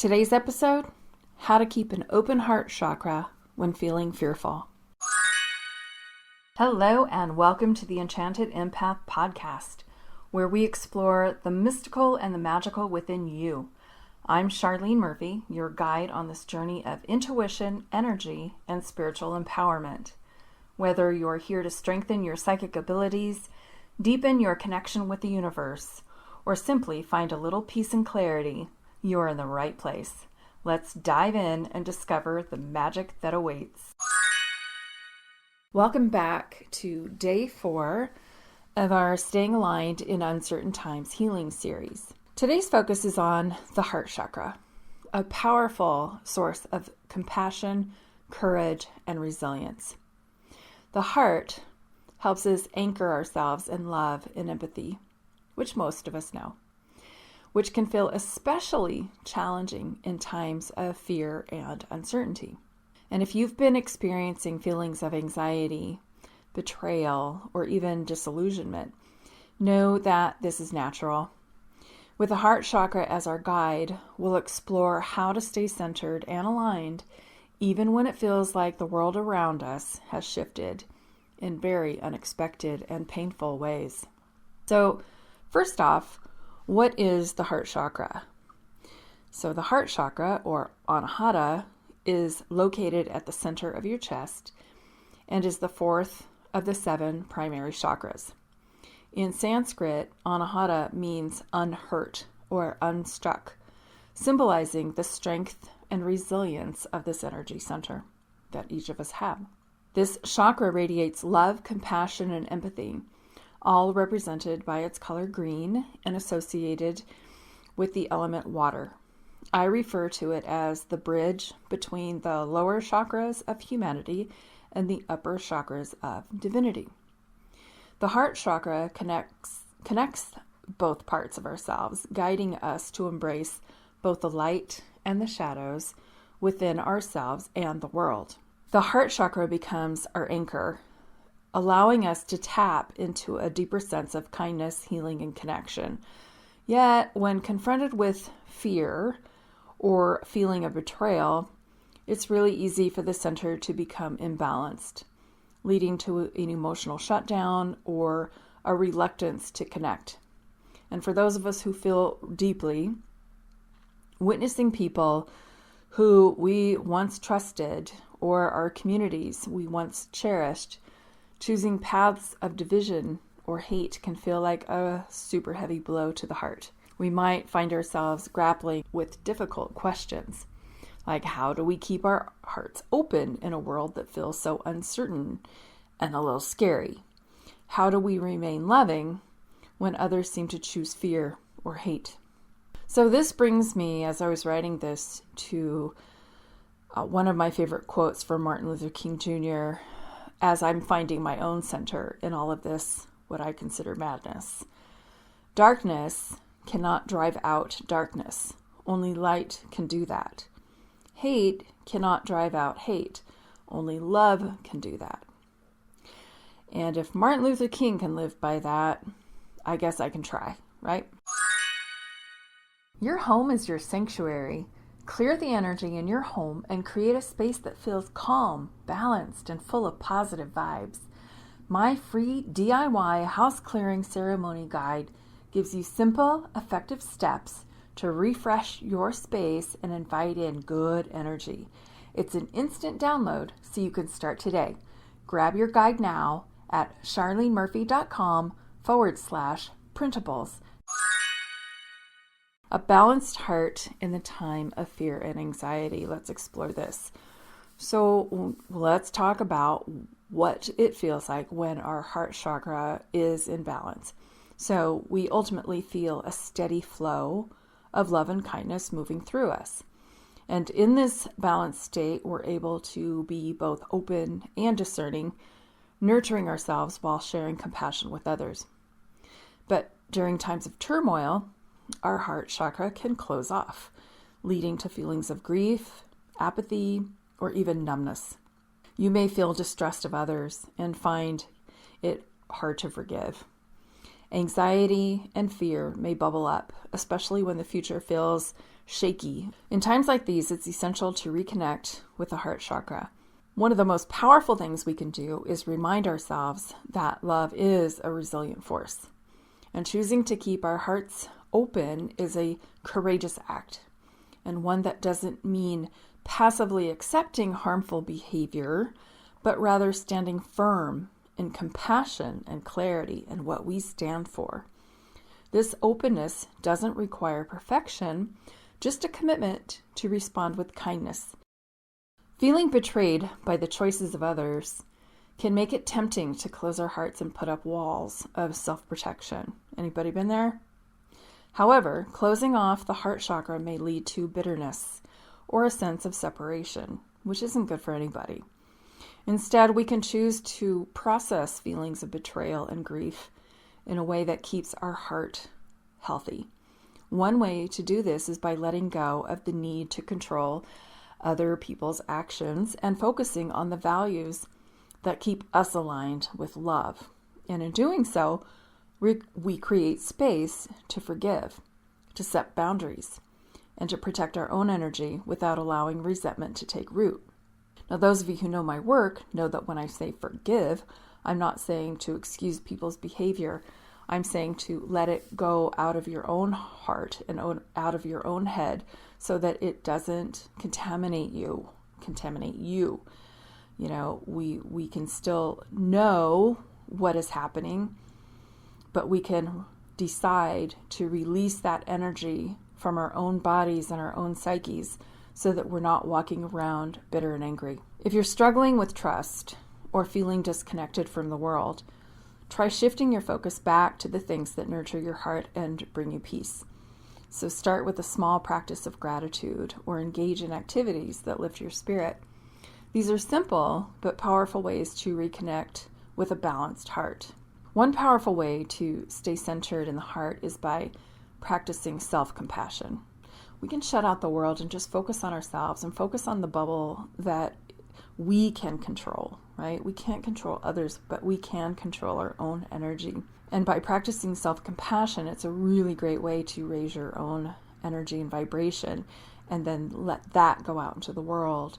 Today's episode, how to keep an open heart chakra when feeling fearful. Hello and welcome to the Enchanted Empath Podcast, where we explore the mystical and the magical within you. I'm Charlene Murphy, your guide on this journey of intuition, energy, and spiritual empowerment. Whether you're here to strengthen your psychic abilities, deepen your connection with the universe, or simply find a little peace and clarity, you're in the right place. Let's dive in and discover the magic that awaits. Welcome back to day 4 of our Staying Aligned in Uncertain Times healing series. Today's focus is on the heart chakra, a powerful source of compassion, courage, and resilience. The heart helps us anchor ourselves in love and empathy, which most of us know, which can feel especially challenging in times of fear and uncertainty. And if you've been experiencing feelings of anxiety, betrayal, or even disillusionment, know that this is natural. With the heart chakra as our guide, we'll explore how to stay centered and aligned, even when it feels like the world around us has shifted in very unexpected and painful ways. So, first off, what is the heart chakra? So the heart chakra, or anahata, is located at the center of your chest and is the fourth of the 7 primary chakras. In Sanskrit, anahata means unhurt or unstruck, symbolizing the strength and resilience of this energy center that each of us have. This chakra radiates love, compassion, and empathy, all represented by its color green and associated with the element water. I refer to it as the bridge between the lower chakras of humanity and the upper chakras of divinity. The heart chakra connects both parts of ourselves, guiding us to embrace both the light and the shadows within ourselves and the world. The heart chakra becomes our anchor, allowing us to tap into a deeper sense of kindness, healing, and connection. Yet, when confronted with fear or feeling of betrayal, it's really easy for the center to become imbalanced, leading to an emotional shutdown or a reluctance to connect. And for those of us who feel deeply, witnessing people who we once trusted or our communities we once cherished choosing paths of division or hate can feel like a super heavy blow to the heart. We might find ourselves grappling with difficult questions, like how do we keep our hearts open in a world that feels so uncertain and a little scary? How do we remain loving when others seem to choose fear or hate? So this brings me, as I was writing this, to one of my favorite quotes from Martin Luther King Jr., as I'm finding my own center in all of this, what I consider madness. Darkness cannot drive out darkness. Only light can do that. Hate cannot drive out hate. Only love can do that. And if Martin Luther King can live by that, I guess I can try, right? Your home is your sanctuary. Clear the energy in your home and create a space that feels calm, balanced, and full of positive vibes. My free DIY house clearing ceremony guide gives you simple, effective steps to refresh your space and invite in good energy. It's an instant download, so you can start today. Grab your guide now at charlenemurphy.com/printables. A balanced heart in the time of fear and anxiety. Let's explore this. So let's talk about what it feels like when our heart chakra is in balance. So we ultimately feel a steady flow of love and kindness moving through us. And in this balanced state, we're able to be both open and discerning, nurturing ourselves while sharing compassion with others. But during times of turmoil, our heart chakra can close off, leading to feelings of grief, apathy, or even numbness. You may feel distrust of others and find it hard to forgive. Anxiety and fear may bubble up, especially when the future feels shaky. In times like these, it's essential to reconnect with the heart chakra. One of the most powerful things we can do is remind ourselves that love is a resilient force. And choosing to keep our hearts open is a courageous act, and one that doesn't mean passively accepting harmful behavior, but rather standing firm in compassion and clarity and what we stand for. This openness doesn't require perfection, just a commitment to respond with kindness. Feeling betrayed by the choices of others can make it tempting to close our hearts and put up walls of self-protection. Anybody been there? However, closing off the heart chakra may lead to bitterness or a sense of separation, which isn't good for anybody. Instead, we can choose to process feelings of betrayal and grief in a way that keeps our heart healthy. One way to do this is by letting go of the need to control other people's actions and focusing on the values that keep us aligned with love. And in doing so, we create space to forgive, to set boundaries, and to protect our own energy without allowing resentment to take root. Now, those of you who know my work know that when I say forgive, I'm not saying to excuse people's behavior. I'm saying to let it go out of your own heart and out of your own head so that it doesn't contaminate you. You know, we can still know what is happening, but we can decide to release that energy from our own bodies and our own psyches so that we're not walking around bitter and angry. If you're struggling with trust or feeling disconnected from the world, try shifting your focus back to the things that nurture your heart and bring you peace. So start with a small practice of gratitude or engage in activities that lift your spirit. These are simple but powerful ways to reconnect with a balanced heart. One powerful way to stay centered in the heart is by practicing self-compassion. We can shut out the world and just focus on ourselves and focus on the bubble that we can control, right? We can't control others, but we can control our own energy. And by practicing self-compassion, it's a really great way to raise your own energy and vibration and then let that go out into the world.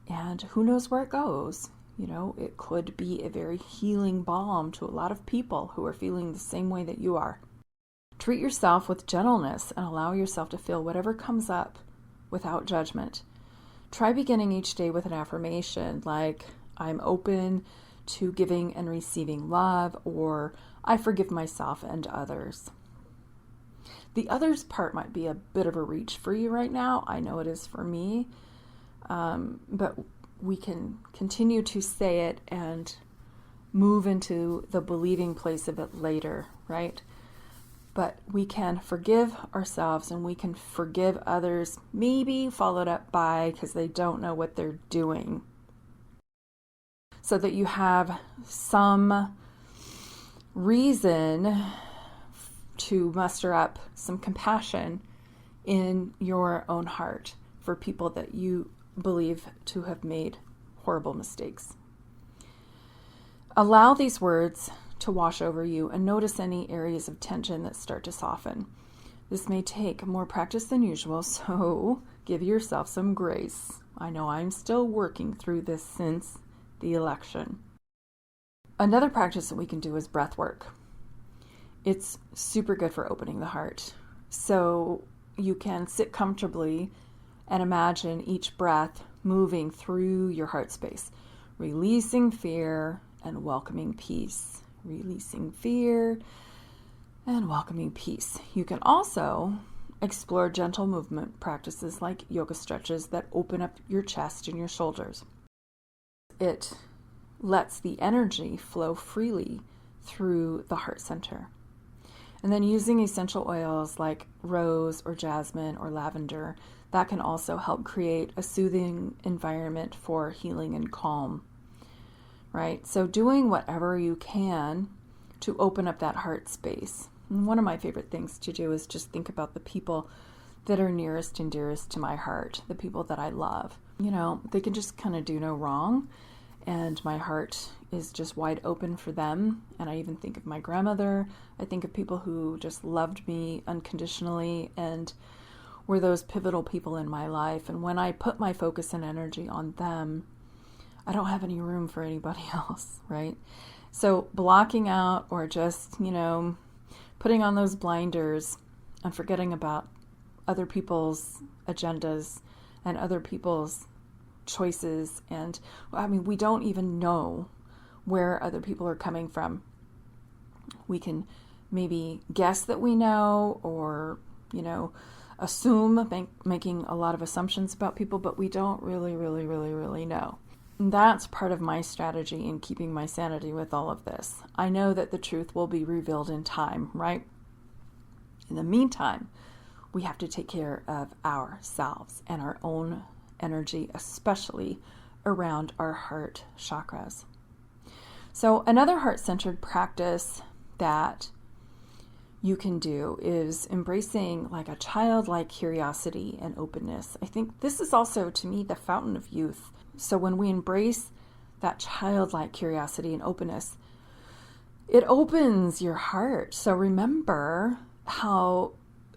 And who knows where it goes? You know, it could be a very healing balm to a lot of people who are feeling the same way that you are. Treat yourself with gentleness and allow yourself to feel whatever comes up without judgment. Try beginning each day with an affirmation like, I'm open to giving and receiving love, or I forgive myself and others. The others part might be a bit of a reach for you right now. I know it is for me, but we can continue to say it and move into the believing place of it later, right? But we can forgive ourselves and we can forgive others, maybe followed up by because they don't know what they're doing. So that you have some reason to muster up some compassion in your own heart for people that you believe to have made horrible mistakes. Allow these words to wash over you and notice any areas of tension that start to soften. This may take more practice than usual, so give yourself some grace. I know I'm still working through this since the election. Another practice that we can do is breath work. It's super good for opening the heart. So you can sit comfortably and imagine each breath moving through your heart space, releasing fear and welcoming peace. Releasing fear and welcoming peace. You can also explore gentle movement practices like yoga stretches that open up your chest and your shoulders. It lets the energy flow freely through the heart center. And then using essential oils like rose or jasmine or lavender, that can also help create a soothing environment for healing and calm. Right? So doing whatever you can to open up that heart space. And one of my favorite things to do is just think about the people that are nearest and dearest to my heart, the people that I love. You know, they can just kind of do no wrong, and my heart is just wide open for them. And I even think of my grandmother. I think of people who just loved me unconditionally, and were those pivotal people in my life. And when I put my focus and energy on them, I don't have any room for anybody else, right? So blocking out or just, putting on those blinders and forgetting about other people's agendas and other people's choices. And we don't even know where other people are coming from. We can maybe guess that we know, or, assume, making a lot of assumptions about people, but we don't really know. And that's part of my strategy in keeping my sanity with all of this. I know that the truth will be revealed in time, right? In the meantime, we have to take care of ourselves and our own energy, especially around our heart chakras. So another heart-centered practice that you can do is embracing like a childlike curiosity and openness. I think this is also, to me, the fountain of youth. So when we embrace that childlike curiosity and openness, it opens your heart. So remember how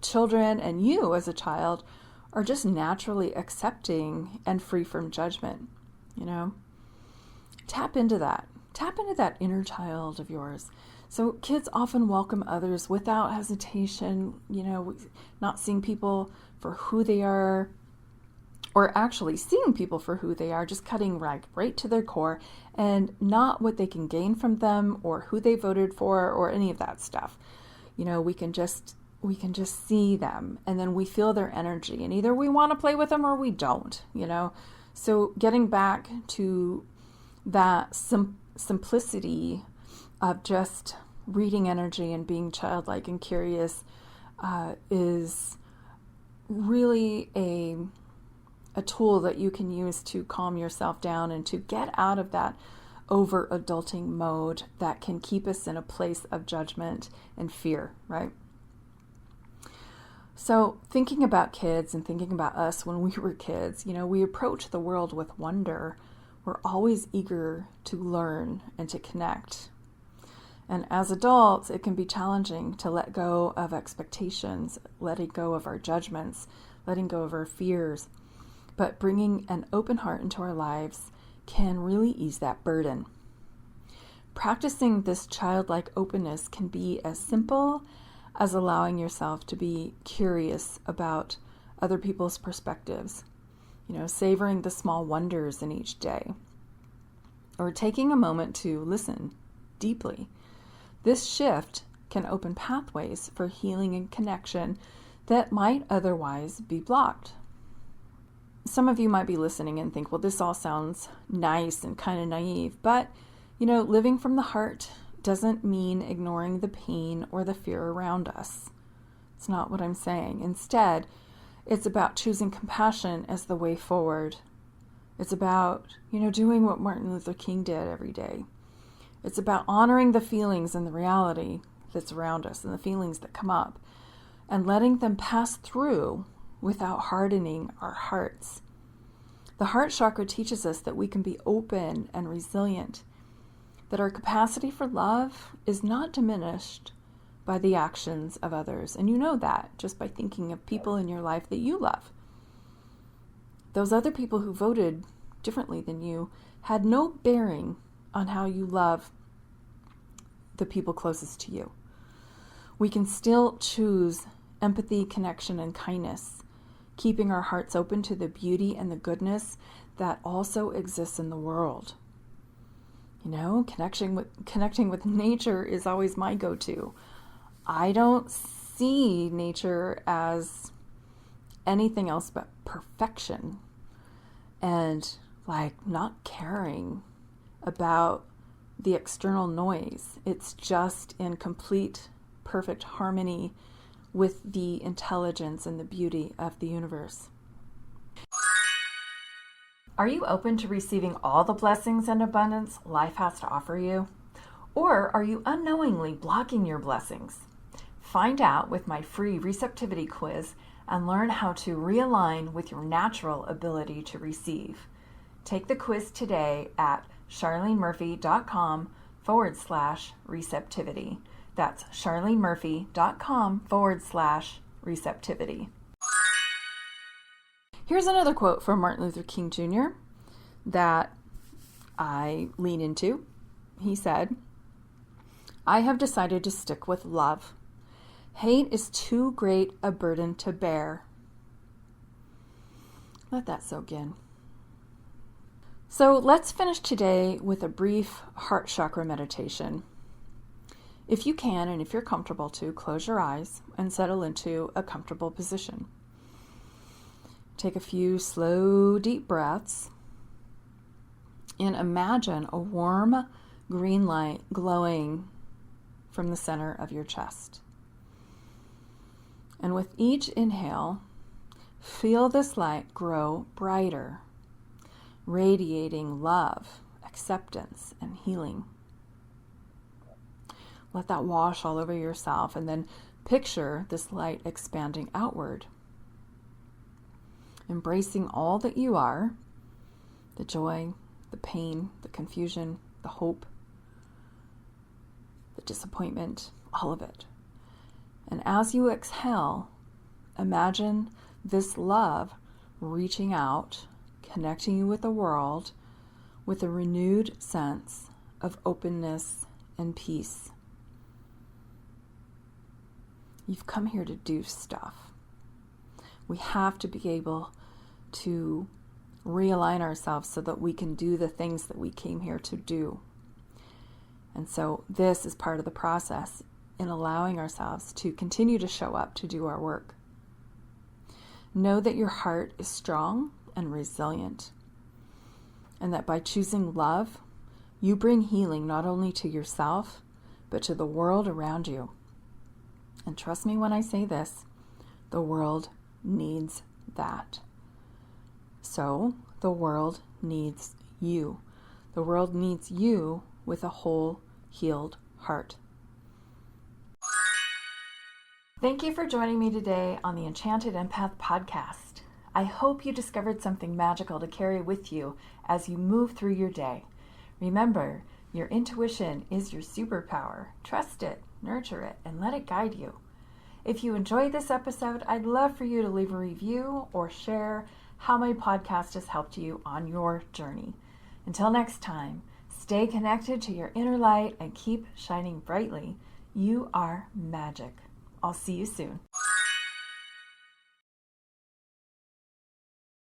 children and you as a child are just naturally accepting and free from judgment, Tap into that. Tap into that inner child of yours. So kids often welcome others without hesitation, not seeing people for who they are, or actually seeing people for who they are, just cutting right to their core, and not what they can gain from them or who they voted for or any of that stuff. We can just see them, and then we feel their energy, and either we want to play with them or we don't, So getting back to that simplicity of just reading energy and being childlike and curious is really a tool that you can use to calm yourself down and to get out of that over-adulting mode that can keep us in a place of judgment and fear, right? So thinking about kids and thinking about us when we were kids, we approach the world with wonder. We're always eager to learn and to connect. And as adults, it can be challenging to let go of expectations, letting go of our judgments, letting go of our fears. But bringing an open heart into our lives can really ease that burden. Practicing this childlike openness can be as simple as allowing yourself to be curious about other people's perspectives, savoring the small wonders in each day, or taking a moment to listen deeply. This shift can open pathways for healing and connection that might otherwise be blocked. Some of you might be listening and think, well, this all sounds nice and kind of naive, but, living from the heart doesn't mean ignoring the pain or the fear around us. It's not what I'm saying. Instead, it's about choosing compassion as the way forward. It's about, doing what Martin Luther King did every day. It's about honoring the feelings and the reality that's around us and the feelings that come up and letting them pass through without hardening our hearts. The heart chakra teaches us that we can be open and resilient, that our capacity for love is not diminished by the actions of others. And you know that just by thinking of people in your life that you love. Those other people who voted differently than you had no bearing on how you love the people closest to you. We can still choose empathy, connection, and kindness, keeping our hearts open to the beauty and the goodness that also exists in the world. Connecting with nature is always my go-to. I don't see nature as anything else but perfection and not caring about the external noise. It's just in complete, perfect harmony with the intelligence and the beauty of the universe. Are you open to receiving all the blessings and abundance life has to offer you? Or are you unknowingly blocking your blessings? Find out with my free receptivity quiz and learn how to realign with your natural ability to receive. Take the quiz today at charlenemurphy.com/receptivity. That's charlenemurphy.com/receptivity. Here's another quote from Martin Luther King Jr. that I lean into. He said, "I have decided to stick with love. Hate is too great a burden to bear." Let that soak in. So let's finish today with a brief heart chakra meditation. If you can, and if you're comfortable to, close your eyes and settle into a comfortable position. Take a few slow, deep breaths and imagine a warm green light glowing from the center of your chest. And with each inhale, feel this light grow brighter, radiating love, acceptance, and healing. Let that wash all over yourself, and then picture this light expanding outward, embracing all that you are, the joy, the pain, the confusion, the hope, the disappointment, all of it. And as you exhale, imagine this love reaching out, connecting you with the world with a renewed sense of openness and peace. You've come here to do stuff. We have to be able to realign ourselves so that we can do the things that we came here to do. And so this is part of the process in allowing ourselves to continue to show up to do our work. Know that your heart is strong and resilient, and that by choosing love, you bring healing not only to yourself, but to the world around you. And trust me when I say this, the world needs that. So the world needs you. The world needs you with a whole, healed heart. Thank you for joining me today on the Enchanted Empath Podcast. I hope you discovered something magical to carry with you as you move through your day. Remember, your intuition is your superpower. Trust it, nurture it, and let it guide you. If you enjoyed this episode, I'd love for you to leave a review or share how my podcast has helped you on your journey. Until next time, stay connected to your inner light and keep shining brightly. You are magic. I'll see you soon.